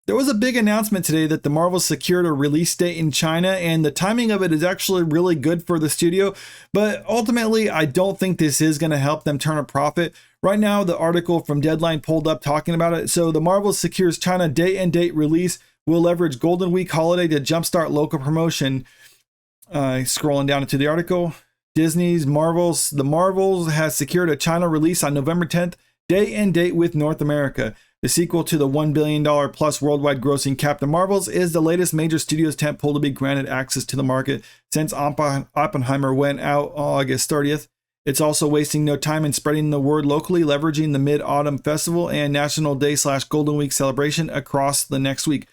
there was a big announcement today that the Marvels secured a release date in China, and the timing of it is actually really good for the studio. But ultimately, I don't think this is going to help them turn a profit. Right now, the article from Deadline pulled up talking about it. So the Marvels secures China day and date release. Will leverage Golden Week holiday to jumpstart local promotion. Scrolling down into the article, the Marvels has secured a China release on November 10th, day and date with North America. The sequel to the $1 billion plus worldwide grossing Captain Marvels is the latest major studio's tentpole to be granted access to the market since Oppenheimer went out August 30th. It's also wasting no time in spreading the word locally, leveraging the Mid-Autumn Festival and National Day/Golden Week celebration across the next week.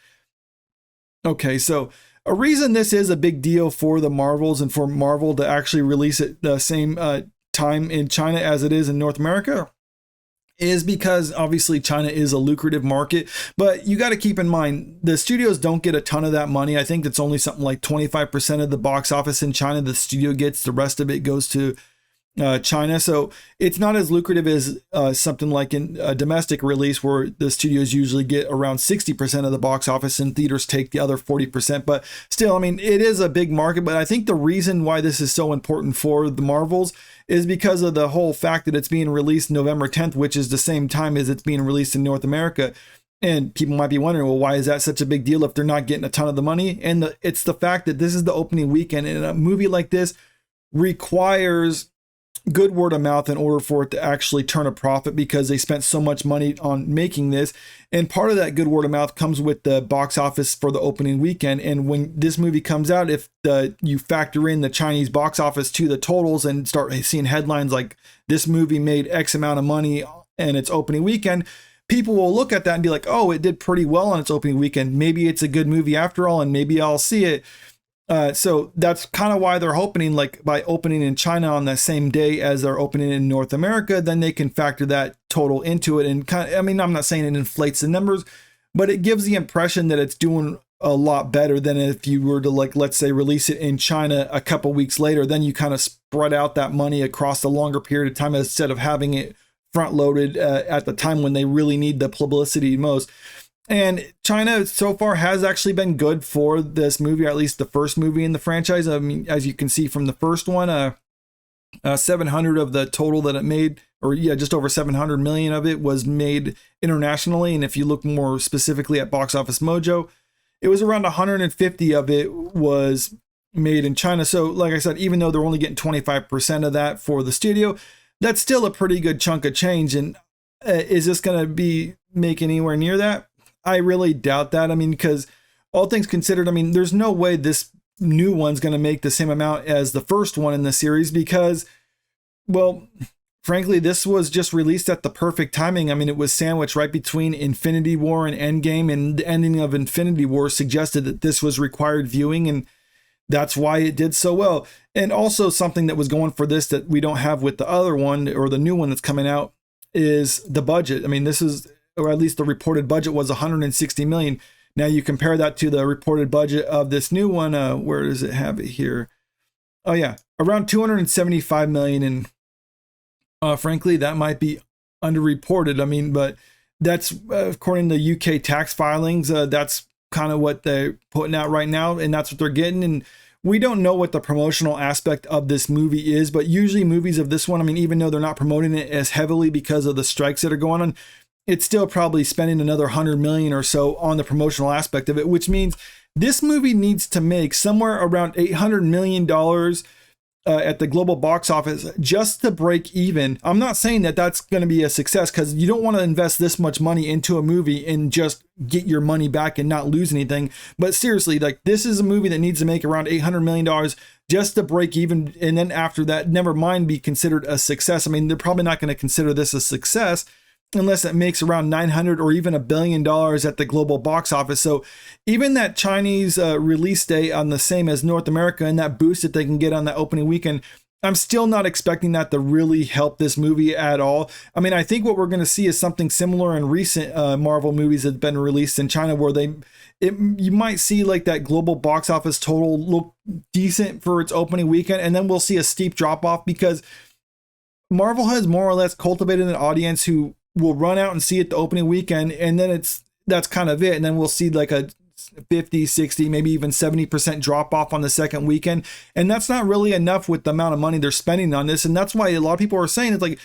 Okay, so a reason this is a big deal for the Marvels and for Marvel to actually release it the same time in China as it is in North America is because obviously China is a lucrative market, but you got to keep in mind the studios don't get a ton of that money. I think it's only something like 25% of the box office in China the studio gets. The rest of it goes to China. So it's not as lucrative as something like in a domestic release where the studios usually get around 60% of the box office and theaters take the other 40%. But still, I mean, it is a big market. But I think the reason why this is so important for the Marvels is because of the whole fact that it's being released November 10th, which is the same time as it's being released in North America. And people might be wondering, well, why is that such a big deal if they're not getting a ton of the money? And it's the fact that this is the opening weekend, and a movie like this requires good word of mouth in order for it to actually turn a profit because they spent so much money on making this. And part of that good word of mouth comes with the box office for the opening weekend. And when this movie comes out, if you factor in the Chinese box office to the totals and start seeing headlines like this movie made X amount of money and its opening weekend, people will look at that and be like, oh, it did pretty well on its opening weekend. Maybe it's a good movie after all, and maybe I'll see it. So that's kind of why they're hoping, like by opening in China on the same day as they're opening in North America, then they can factor that total into it. And kind of, I mean, I'm not saying it inflates the numbers, but it gives the impression that it's doing a lot better than if you were to, like, let's say, release it in China a couple weeks later. Then you kind of spread out that money across a longer period of time instead of having it front loaded at the time when they really need the publicity most. And China so far has actually been good for this movie, or at least the first movie in the franchise. I mean, as you can see from the first one, 700 of the total that it made, or just over 700 million of it was made internationally. And if you look more specifically at Box Office Mojo, it was around 150 of it was made in China. So like I said, even though they're only getting 25% of that for the studio, that's still a pretty good chunk of change. And is this going to be make anywhere near that? I really doubt that. I mean, because all things considered, I mean, there's no way this new one's going to make the same amount as the first one in the series because, well, frankly, this was just released at the perfect timing. I mean, it was sandwiched right between Infinity War and Endgame, and the ending of Infinity War suggested that this was required viewing, and that's why it did so well. And also something that was going for this that we don't have with the other one or the new one that's coming out is the budget. I mean, this is, or at least the reported budget was 160 million. Now you compare that to the reported budget of this new one. Where does it have it here? Oh yeah, around 275 million. And frankly, that might be underreported. I mean, but that's according to UK tax filings. That's kind of what they're putting out right now, and that's what they're getting. And we don't know what the promotional aspect of this movie is, but usually movies of this one, I mean, even though they're not promoting it as heavily because of the strikes that are going on, it's still probably spending another 100 million or so on the promotional aspect of it, which means this movie needs to make somewhere around $800 million at the global box office just to break even. I'm not saying that that's going to be a success because you don't want to invest this much money into a movie and just get your money back and not lose anything. But seriously, like, this is a movie that needs to make around $800 million just to break even. And then after that, never mind be considered a success. I mean, they're probably not going to consider this a success unless it makes around 900 or even $1 billion at the global box office. So even that Chinese release date on the same as North America and that boost that they can get on that opening weekend, I'm still not expecting that to really help this movie at all. I mean, I think what we're going to see is something similar in recent Marvel movies that have been released in China, where you might see like that global box office total look decent for its opening weekend, and then we'll see a steep drop off because Marvel has more or less cultivated an audience who will run out and see it the opening weekend, and then it's that's kind of it. And then we'll see like a 50, 60, maybe even 70% drop off on the second weekend. And that's not really enough with the amount of money they're spending on this. And that's why a lot of people are saying it's like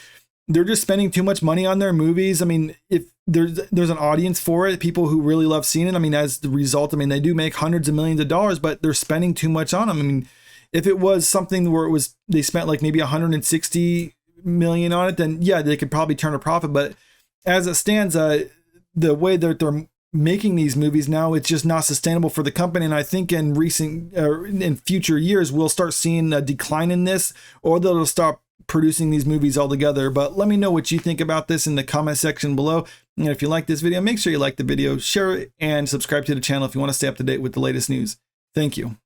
they're just spending too much money on their movies. I mean, if there's an audience for it, people who really love seeing it. I mean, as the result, I mean, they do make hundreds of millions of dollars, but they're spending too much on them. I mean, if it was something where they spent like maybe 160 million on it, then yeah, they could probably turn a profit. But as it stands, the way that they're making these movies now, it's just not sustainable for the company. And I think in in future years, we'll start seeing a decline in this, or they'll stop producing these movies altogether. But let me know what you think about this in the comment section below. And if you like this video, make sure you like the video, share it, and subscribe to the channel if you want to stay up to date with the latest news. Thank you.